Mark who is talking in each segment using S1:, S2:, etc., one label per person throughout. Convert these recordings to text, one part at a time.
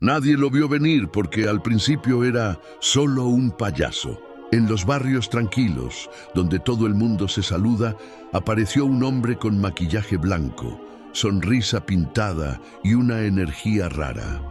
S1: Nadie lo vio venir porque al principio era solo un payaso. En los barrios tranquilos, donde todo el mundo se saluda, apareció un hombre con maquillaje blanco, sonrisa pintada y una energía rara,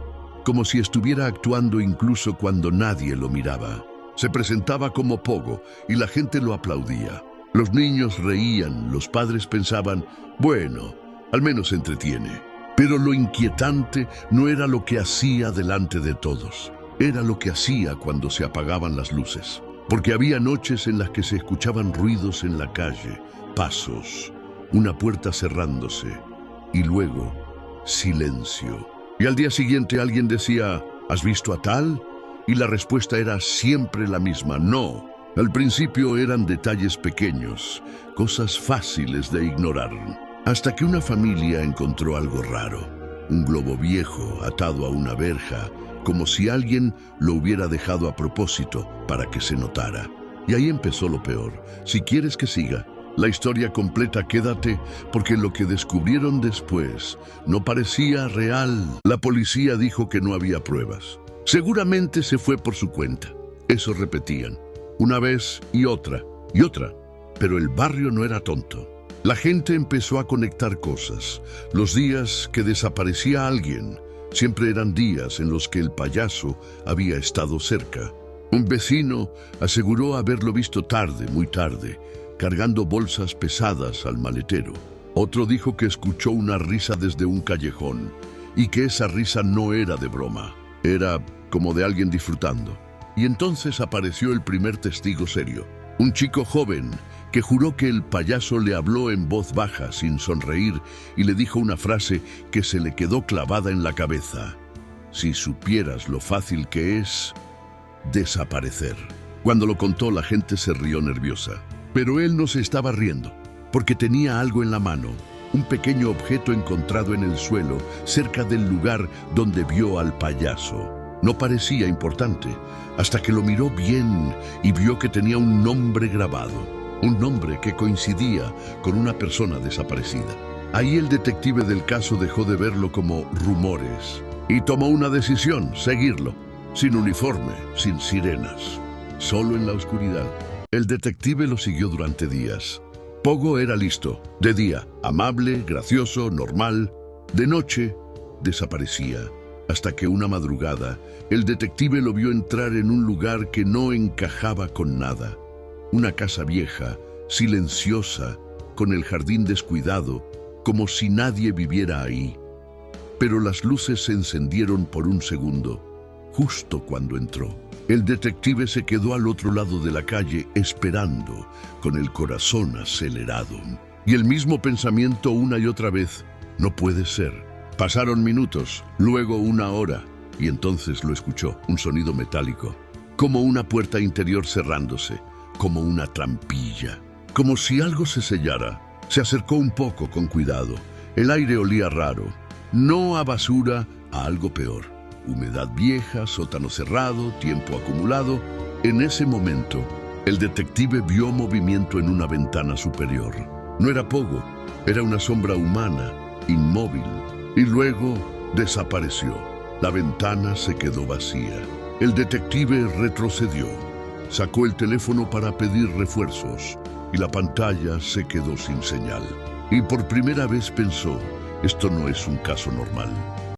S1: como si estuviera actuando incluso cuando nadie lo miraba. Se presentaba como Pogo y la gente lo aplaudía. Los niños reían, los padres pensaban, bueno, al menos se entretiene. Pero lo inquietante no era lo que hacía delante de todos, era lo que hacía cuando se apagaban las luces. Porque había noches en las que se escuchaban ruidos en la calle, pasos, una puerta cerrándose y luego silencio. Y al día siguiente alguien decía, ¿has visto a tal? Y la respuesta era siempre la misma, no. Al principio eran detalles pequeños, cosas fáciles de ignorar. Hasta que una familia encontró algo raro, un globo viejo atado a una verja, como si alguien lo hubiera dejado a propósito para que se notara. Y ahí empezó lo peor. Si quieres que siga la historia completa, quédate, porque lo que descubrieron después no parecía real. La policía dijo que no había pruebas. Seguramente se fue por su cuenta. Eso repetían, una vez y otra, pero el barrio no era tonto. La gente empezó a conectar cosas. Los días que desaparecía alguien siempre eran días en los que el payaso había estado cerca. Un vecino aseguró haberlo visto tarde, muy tarde, cargando bolsas pesadas al maletero. Otro dijo que escuchó una risa desde un callejón y que esa risa no era de broma, era como de alguien disfrutando. Y entonces apareció el primer testigo serio, un chico joven que juró que el payaso le habló en voz baja, sin sonreír, y le dijo una frase que se le quedó clavada en la cabeza. Si supieras lo fácil que es desaparecer. Cuando lo contó, la gente se rió nerviosa. Pero él no se estaba riendo, porque tenía algo en la mano, un pequeño objeto encontrado en el suelo, cerca del lugar donde vio al payaso. No parecía importante, hasta que lo miró bien y vio que tenía un nombre grabado. Un nombre que coincidía con una persona desaparecida. Ahí el detective del caso dejó de verlo como rumores y tomó una decisión, seguirlo, sin uniforme, sin sirenas, solo en la oscuridad. El detective lo siguió durante días. Pogo era listo, de día, amable, gracioso, normal. De noche, desaparecía, hasta que una madrugada, el detective lo vio entrar en un lugar que no encajaba con nada. Una casa vieja, silenciosa, con el jardín descuidado, como si nadie viviera ahí. Pero las luces se encendieron por un segundo, justo cuando entró. El detective se quedó al otro lado de la calle esperando, con el corazón acelerado. Y el mismo pensamiento una y otra vez, no puede ser. Pasaron minutos, luego una hora, y entonces lo escuchó, un sonido metálico, como una puerta interior cerrándose, como una trampilla, como si algo se sellara. Se acercó un poco con cuidado. El aire olía raro, no a basura, a algo peor. Humedad vieja, sótano cerrado, tiempo acumulado. En ese momento, el detective vio movimiento en una ventana superior. No era Pogo, era una sombra humana, inmóvil, y luego desapareció. La ventana se quedó vacía. El detective retrocedió. Sacó el teléfono para pedir refuerzos y la pantalla se quedó sin señal. Y por primera vez pensó, esto no es un caso normal.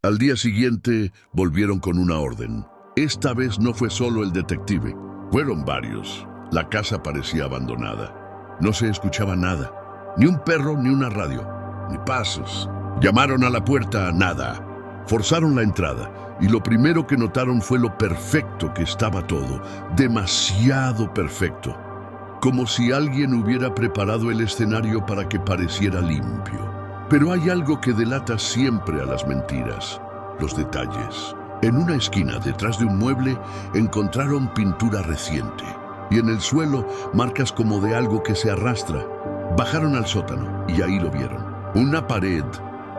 S1: Al día siguiente volvieron con una orden. Esta vez no fue solo el detective, fueron varios. La casa parecía abandonada. No se escuchaba nada, ni un perro ni una radio, ni pasos. Llamaron a la puerta, nada. Forzaron la entrada y lo primero que notaron fue lo perfecto que estaba todo, demasiado perfecto, como si alguien hubiera preparado el escenario para que pareciera limpio. Pero hay algo que delata siempre a las mentiras, los detalles. En una esquina, detrás de un mueble, encontraron pintura reciente y en el suelo marcas como de algo que se arrastra. Bajaron al sótano y ahí lo vieron, una pared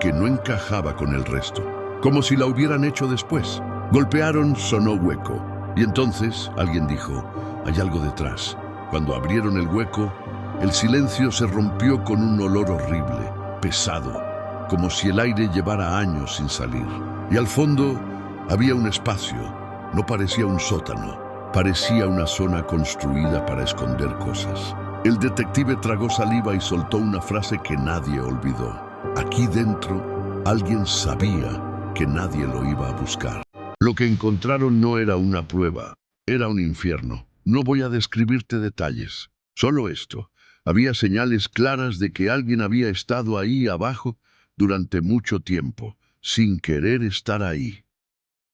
S1: que no encajaba con el resto, como si la hubieran hecho después. Golpearon, sonó hueco. Y entonces alguien dijo, hay algo detrás. Cuando abrieron el hueco, el silencio se rompió con un olor horrible, pesado, como si el aire llevara años sin salir. Y al fondo Había un espacio, no parecía un sótano, parecía una zona construida para esconder cosas. El detective tragó saliva y soltó una frase que nadie olvidó. Aquí dentro, alguien sabía que nadie lo iba a buscar. Lo que encontraron no era una prueba, era un infierno. No voy a describirte detalles, solo esto. Había señales claras de que alguien había estado ahí abajo durante mucho tiempo, sin querer estar ahí.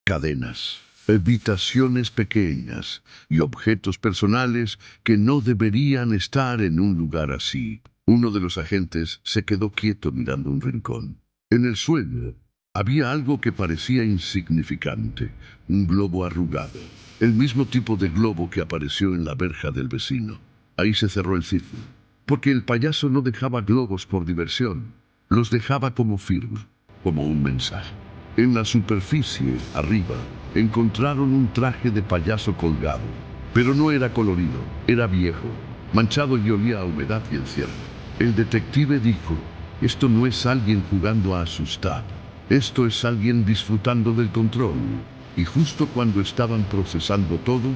S1: Cadenas, habitaciones pequeñas y objetos personales que no deberían estar en un lugar así. Uno de los agentes se quedó quieto mirando un rincón. En el suelo había algo que parecía insignificante, un globo arrugado, el mismo tipo de globo que apareció en la verja del vecino. Ahí se cerró el círculo, porque el payaso no dejaba globos por diversión, los dejaba como firma, como un mensaje. En la superficie, arriba, encontraron un traje de payaso colgado, pero no era colorido, era viejo, manchado y olía a humedad y encierro. El detective dijo, esto no es alguien jugando a asustar, esto es alguien disfrutando del control. Y justo cuando estaban procesando todo,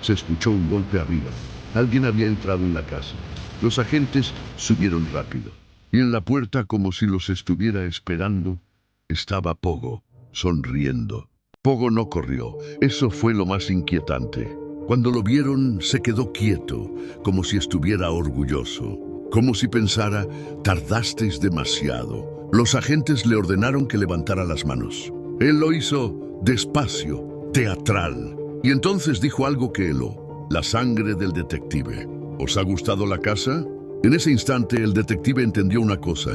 S1: se escuchó un golpe arriba. Alguien había entrado en la casa. Los agentes subieron rápido, y en la puerta, como si los estuviera esperando, estaba Pogo, sonriendo. Pogo no corrió, eso fue lo más inquietante. Cuando lo vieron, se quedó quieto, como si estuviera orgulloso, como si pensara, tardasteis demasiado. Los agentes le ordenaron que levantara las manos. Él lo hizo despacio, teatral, y entonces dijo algo que heló: la sangre del detective. ¿Os ha gustado la casa? En ese instante el detective entendió una cosa.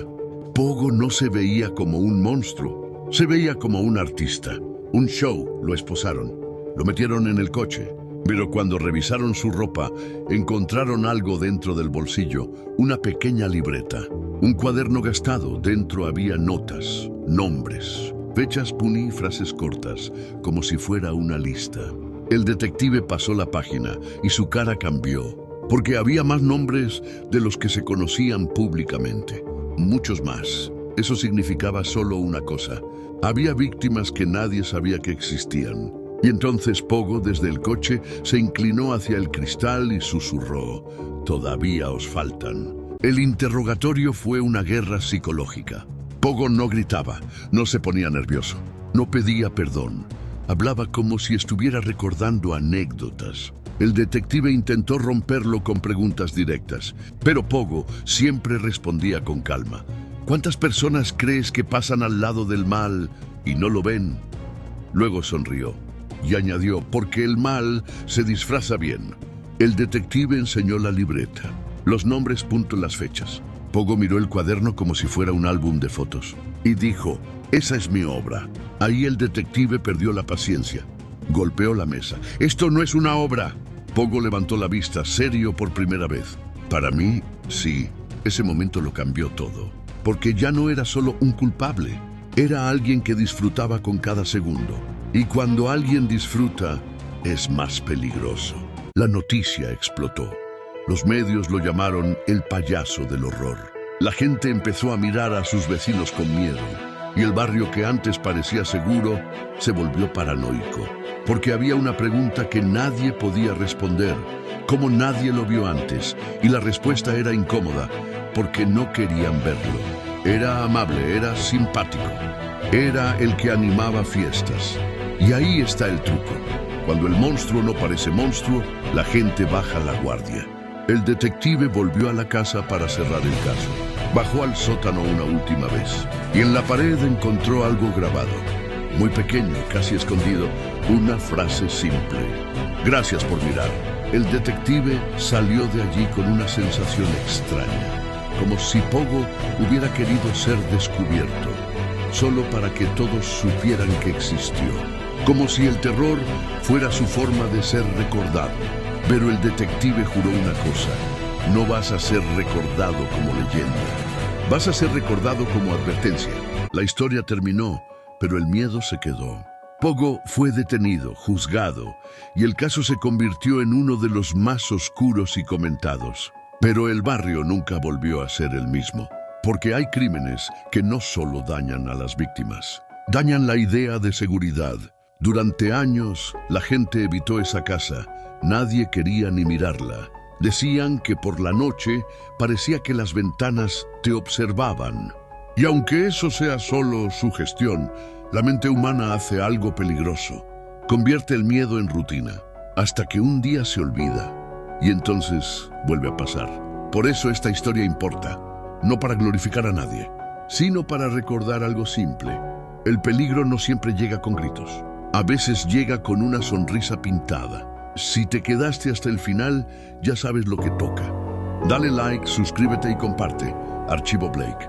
S1: Pogo no se veía como un monstruo, se veía como un artista. Un show, lo esposaron, lo metieron en el coche, pero cuando revisaron su ropa, encontraron algo dentro del bolsillo, una pequeña libreta, un cuaderno gastado. Dentro había notas, nombres, fechas puní y frases cortas, como si fuera una lista. El detective pasó la página y su cara cambió, porque había más nombres de los que se conocían públicamente. Muchos más. Eso significaba solo una cosa: había víctimas que nadie sabía que existían. Y entonces Pogo, desde el coche, se inclinó hacia el cristal y susurró: todavía os faltan. El interrogatorio fue una guerra psicológica. Pogo no gritaba, no se ponía nervioso, no pedía perdón. Hablaba como si estuviera recordando anécdotas. El detective intentó romperlo con preguntas directas, pero Pogo siempre respondía con calma. ¿Cuántas personas crees que pasan al lado del mal y no lo ven? Luego sonrió y añadió: porque el mal se disfraza bien. El detective enseñó la libreta, los nombres, las fechas. Pogo miró el cuaderno como si fuera un álbum de fotos y dijo: esa es mi obra. Ahí el detective perdió la paciencia. Golpeó la mesa. Esto no es una obra. Pogo levantó la vista, serio por primera vez. Para mí, sí, ese momento lo cambió todo. Porque ya no era solo un culpable, era alguien que disfrutaba con cada segundo. Y cuando alguien disfruta, es más peligroso. La noticia explotó. Los medios lo llamaron el payaso del horror. La gente empezó a mirar a sus vecinos con miedo. Y el barrio, que antes parecía seguro, se volvió paranoico. Porque había una pregunta que nadie podía responder: ¿cómo nadie lo vio antes? Y la respuesta era incómoda, porque no querían verlo. Era amable, era simpático, era el que animaba fiestas. Y ahí está el truco. Cuando el monstruo no parece monstruo, la gente baja la guardia. El detective volvió a la casa para cerrar el caso. Bajó al sótano una última vez y en la pared encontró algo grabado, muy pequeño, casi escondido, una frase simple: gracias por mirar. El detective salió de allí con una sensación extraña, como si Pogo hubiera querido ser descubierto, solo para que todos supieran que existió, como si el terror fuera su forma de ser recordado. Pero el detective juró una cosa: no vas a ser recordado como leyenda, vas a ser recordado como advertencia. La historia terminó, pero el miedo se quedó. Pogo fue detenido, juzgado, y el caso se convirtió en uno de los más oscuros y comentados. Pero el barrio nunca volvió a ser el mismo, porque hay crímenes que no solo dañan a las víctimas, dañan la idea de seguridad, Durante años, la gente evitó esa casa. Nadie quería ni mirarla. Decían que por la noche parecía que las ventanas te observaban. Y aunque eso sea solo sugestión, la mente humana hace algo peligroso. Convierte el miedo en rutina, hasta que un día se olvida. Y entonces vuelve a pasar. Por eso esta historia importa, no para glorificar a nadie, sino para recordar algo simple. El peligro no siempre llega con gritos. A veces llega con una sonrisa pintada. Si te quedaste hasta el final, ya sabes lo que toca. Dale like, suscríbete y comparte. Archivo Blake.